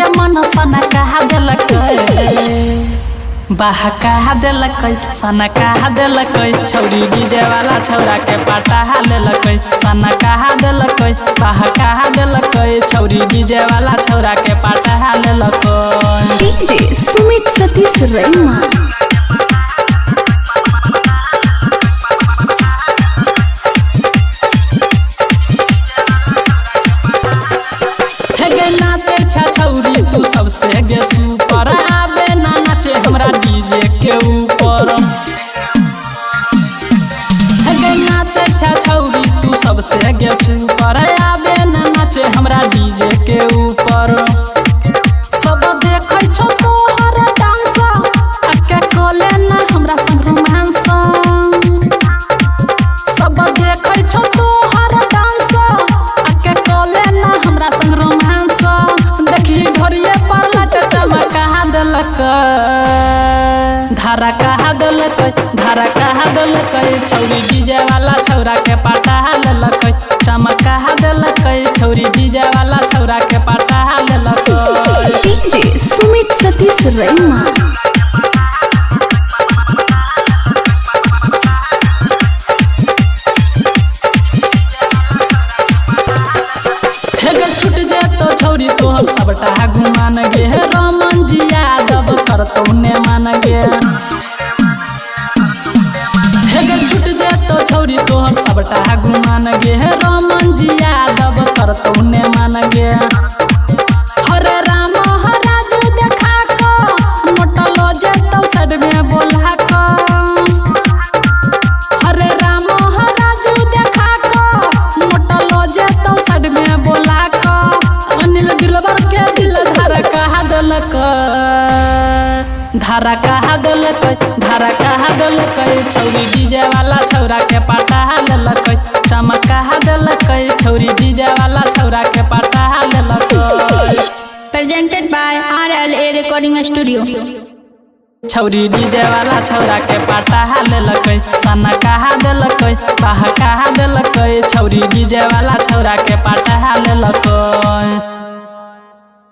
के मन सना कहा देलकै बहका देलकै सना कहा देलकै छौरी डीजे वाला छौरा के पटा लेलकै सना कहा देलकै बहका देलकै छौरी डीजे वाला छौरा के पटा लेलकै। डीजे सुमित सतीश रैमा छौरी तू सबसे गे सुपर आबे ना नाचे हमरा डीजे के ऊपर नाचे छौरी तू सबसे गे सुपर आबे ना नाचे हमरा डीजे के ऊपर सब देखै छौ तोहर डांस आके कोले ना हमरा संग रोमांस सब देखै छौ तोहर डांस आके कोले ना हमरा संग रोमांस देखी घोरिए पर लट चमका देलकै धारा कहा देलकै छौरी डीजे वाला छौरा के पटा लेलकै चमका देलकै छौरी डीजे वाला छौरा के पटा लेलकै। डीजे सुमित सतीश रैमा छूट जेतो छौरी तोहर सबटा गुमान गे रमन जी यादव करतौ ने मान गे छूट जेतो छौरी तोहर सबटा गुमान गे रमन जी यादव करतौ ने मान गे हरे राम हराजू देखा को मोटलो जेतो साइड में बोला को हरे राम हराजू देखा को मोटलो जेतो साइड में बोला को अनिल दिलबर के दिल धारा कहा देलकै छौरी डीजे वाला छौरा के पटा लेलकै चमका देलकै छौरी डीजे वाला छौरा के पटा लेलकै। Presented by RLA recording studio. छौरी डीजे वाला छौरा के पटा लेलकै सना कहा देलकै बहका देलकै छौरी डीजे वाला छौरा के पटा लेलकै।